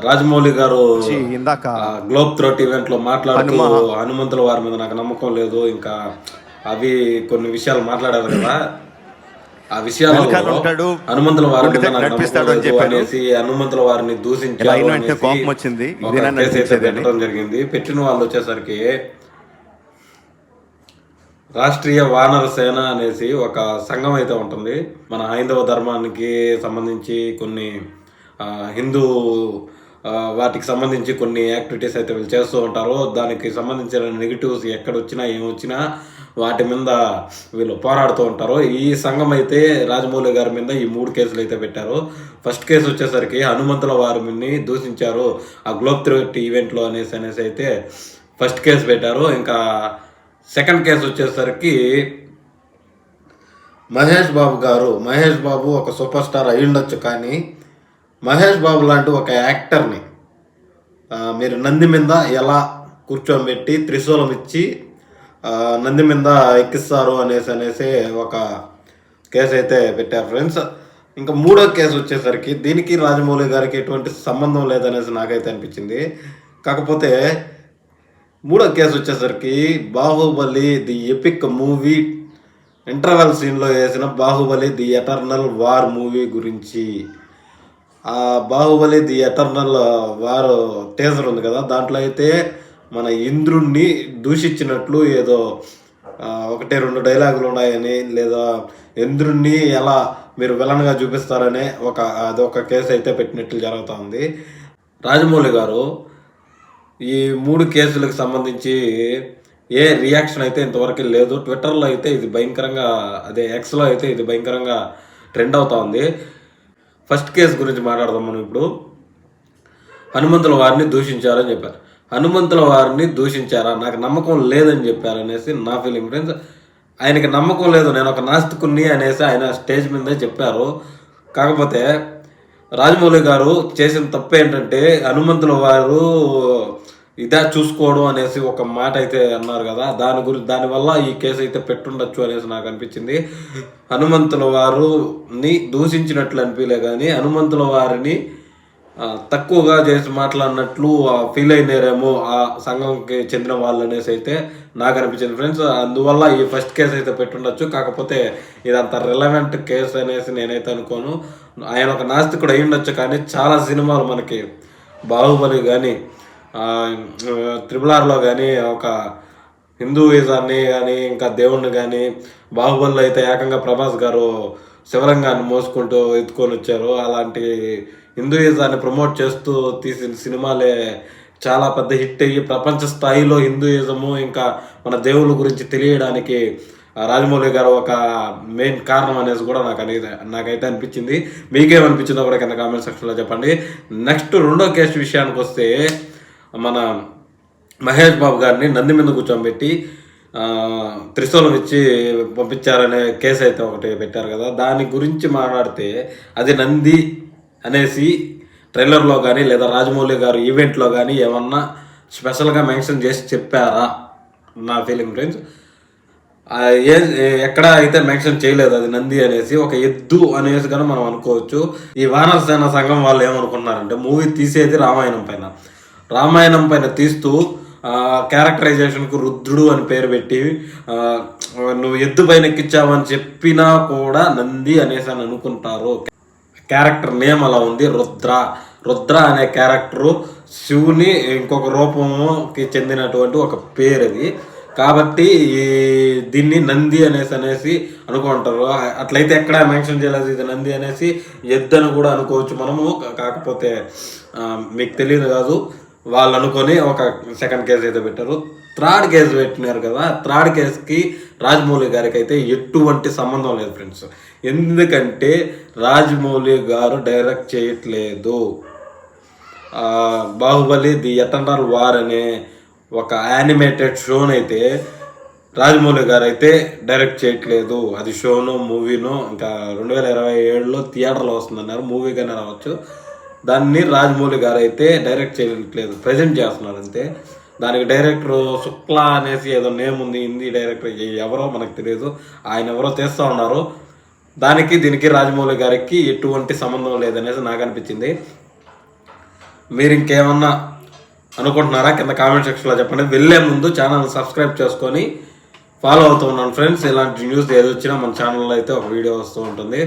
రాజమౌళి గారు ఇందాక globe throat event లో మాట్లాడుతూ హనుమంతుల వారి మీద నాకు నమ్మకం లేదు, ఇంకా అవి కొన్ని విషయాలు మాట్లాడారు కదా. ఆ విషయాలలో హనుమంతుల వారి మీద నాకు నమ్మకం లేదు అనేసి హనుమంతుల వారిని దూషించారు అనేసి ఒక కేసు అయితే పెట్టడం జరిగింది. పెట్టిన వాళ్ళు వచ్చేసరికి రాష్ట్రీయ వానర సేన అనేసి ఒక సంఘం అయితే ఉంటుంది. మన హైందవ ధర్మానికి సంబంధించి కొన్ని హిందూ వాటికి సంబంధించి కొన్ని యాక్టివిటీస్ అయితే వీళ్ళు చేస్తూ ఉంటారు. దానికి సంబంధించిన నెగిటివ్స్ ఎక్కడొచ్చినా ఏమొచ్చినా వాటి మీద వీళ్ళు పోరాడుతూ ఉంటారు. ఈ సంఘం అయితే రాజమౌళి గారి మీద ఈ 3 కేసులు అయితే పెట్టారు. ఫస్ట్ కేసు వచ్చేసరికి హనుమంతుల వారిని దూషించారు ఆ గ్లోబ్ త్రోట్ ఈవెంట్లో అనేసి అయితే ఫస్ట్ కేసు పెట్టారు. ఇంకా సెకండ్ కేసు వచ్చేసరికి మహేష్ బాబు ఒక సూపర్ స్టార్ అయి ఉండొచ్చు, కానీ మహేష్ బాబు లాంటి ఒక యాక్టర్ని మీరు నంది మీద ఎలా కూర్చోబెట్టి త్రిశూలం ఇచ్చి నంది మీద ఎక్కిస్తారు అనేసి ఒక కేసు అయితే పెట్టారు ఫ్రెండ్స్. ఇంకా మూడో కేసు వచ్చేసరికి దీనికి రాజమౌళి గారికి ఎటువంటి సంబంధం లేదనేసి నాకైతే అనిపించింది. కాకపోతే మూడో కేసు వచ్చేసరికి Baahubali the epic movie interval సీన్లో వేసిన Baahubali the eternal war movie గురించి. ఆ Baahubali the eternal war teaser ఉంది కదా, దాంట్లో అయితే మన ఇంద్రుణ్ణి దూషించినట్లు ఏదో 1-2 డైలాగులు ఉన్నాయని, లేదా ఇంద్రుణ్ణి ఎలా మీరు విలన్గా చూపిస్తారనే అదొక కేసు అయితే పెట్టినట్లు జరుగుతూ ఉంది. రాజమౌళి గారు ఈ 3 కేసులకు సంబంధించి ఏ రియాక్షన్ అయితే ఇంతవరకు లేదు. ట్విట్టర్లో అయితే ఇది భయంకరంగా, ఎక్స్లో అయితే ఇది భయంకరంగా ట్రెండ్ అవుతా ఉంది. ఫస్ట్ కేసు గురించి మాట్లాడదాం మనం ఇప్పుడు. హనుమంతుల వారిని దూషించారని చెప్పారు. హనుమంతుల వారిని దూషించారా, నాకు నమ్మకం లేదని చెప్పారు అనేసి నా ఫీలింగ్ ఫ్రెండ్స్. ఆయనకి నమ్మకం లేదు, నేను ఒక నాస్తికుణ్ణి అనేసి ఆయన స్టేజ్ మీదే చెప్పారు. కాకపోతే రాజమౌళి గారు చేసిన తప్పు ఏంటంటే హనుమంతుల వారు ఇదే చూసుకోవడం అనేసి ఒక మాట అయితే అన్నారు కదా, దానివల్ల ఈ కేసు అయితే పెట్టుండొచ్చు అనేసి నాకు అనిపించింది. హనుమంతుల వారిని దూషించినట్లు అనిపించలే, కానీ హనుమంతుల వారిని తక్కువగా చేసి మాట్లాడినట్లు ఫీల్ అయినారేమో ఆ సంఘంకి చెందిన వాళ్ళు అనేసి అయితే నాకు అనిపించింది ఫ్రెండ్స్. అందువల్ల ఈ ఫస్ట్ కేసు అయితే పెట్టుండొచ్చు. కాకపోతే ఇదంత రిలవెంట్ కేసు అనేసి నేనైతే అనుకోను. ఆయన ఒక నాస్తికుడు అయి ఉండొచ్చు, కానీ చాలా సినిమాలు మనకి బాహుబలి కానీ RRRలో కానీ ఒక హిందూయిజాన్ని కానీ ఇంకా దేవుణ్ణి కానీ, బాహుబలిలో అయితే ఏకంగా ప్రభాస్ గారు శివలింగాన్ని మోసుకుంటూ ఎత్తుకొని వచ్చారు. అలాంటి హిందూయిజాన్ని ప్రమోట్ చేస్తూ తీసిన సినిమాలే చాలా పెద్ద హిట్ అయ్యి ప్రపంచ స్థాయిలో హిందూయిజము ఇంకా మన దేవుళ్ళ గురించి తెలియడానికి రాజమౌళి గారు ఒక మెయిన్ కారణం అనేసి కూడా నాకైతే అనిపించింది. మీకేమనిపించిందో కూడా కింద కామెంట్ సెక్షన్లో చెప్పండి. నెక్స్ట్ రెండో కేసు విషయానికి వస్తే, మన మహేష్ బాబు గారిని నంది మీద కూర్చోబెట్టి త్రిశూలం ఇచ్చి పంపించారనే కేసు అయితే ఒకటి పెట్టారు కదా, దాని గురించి మాట్లాడితే అది నంది అనేసి ట్రైలర్లో కానీ లేదా రాజమౌళి గారు ఈవెంట్లో కానీ ఏమన్నా స్పెషల్గా మెన్షన్ చేసి చెప్పారా నా ఫీలింగ్ ఫ్రెండ్స్. ఎక్కడ అయితే మెన్షన్ చేయలేదు అది నంది అనేసి, ఒక ఎద్దు అనేసి కానీ మనం అనుకోవచ్చు. ఈ వానర సేన సంఘం వాళ్ళు ఏమనుకున్నారంటే, మూవీ తీసేది రామాయణం పైన తీస్తూ క్యారెక్టరైజేషన్కు రుద్రుడు అని పేరు పెట్టి నువ్వు ఎద్దు పైన ఎక్కించావని చెప్పినా కూడా నంది అనేసి అని అనుకుంటారు. క్యారెక్టర్ నేమ్ అలా ఉంది, రుద్ర అనే క్యారెక్టరు శివుని ఇంకొక రూపంకి చెందినటువంటి ఒక పేరు అది. కాబట్టి దీన్ని నంది అనేసి అనుకుంటారు. అట్లయితే ఎక్కడ మెన్షన్ చేయలేదు ఇది నంది అనేసి, ఎద్దని కూడా అనుకోవచ్చు మనము. కాకపోతే మీకు తెలియదు కాదు, వాళ్ళు అనుకొని ఒక సెకండ్ కేసు అయితే పెట్టారు. థర్డ్ కేసు పెట్టినారు కదా, థర్డ్ కేసుకి రాజమౌళి గారికి అయితే ఎటువంటి సంబంధం లేదు ఫ్రెండ్స్. ఎందుకంటే రాజమౌళి గారు డైరెక్ట్ చేయట్లేదు. బాహుబలి ది ఎటర్నల్ వార్ అనే ఒక యానిమేటెడ్ షోని అయితే రాజమౌళి గారు అయితే డైరెక్ట్ చేయట్లేదు. అది షోనో మూవీనో ఇంకా 2027లో థియేటర్లో వస్తుందన్నారు, మూవీగానే రావచ్చు. దాన్ని రాజమౌళి గారు అయితే డైరెక్ట్ చేయట్లేదు, ప్రజెంట్ చేస్తున్నారు అంతే. దానికి డైరెక్టర్ శుక్లా అనేసి ఏదో నేమ్ ఉంది, హిందీ డైరెక్టర్ ఎవరో మనకు తెలియదు, ఆయన ఎవరో తీస్తూ ఉన్నారు. దీనికి రాజమౌళి గారికి ఎటువంటి సంబంధం లేదనేసి నాకు అనిపించింది. మీరు ఇంకేమన్నా అనుకుంటున్నారా కింద కామెంట్ సెక్షన్లో చెప్పండి. వెళ్ళే ముందు ఛానల్ సబ్స్క్రైబ్ చేసుకొని ఫాలో అవుతూ ఉన్నాను ఫ్రెండ్స్. ఇలాంటి న్యూస్ ఏది వచ్చినా మన ఛానల్లో అయితే ఒక వీడియో వస్తూ ఉంటుంది.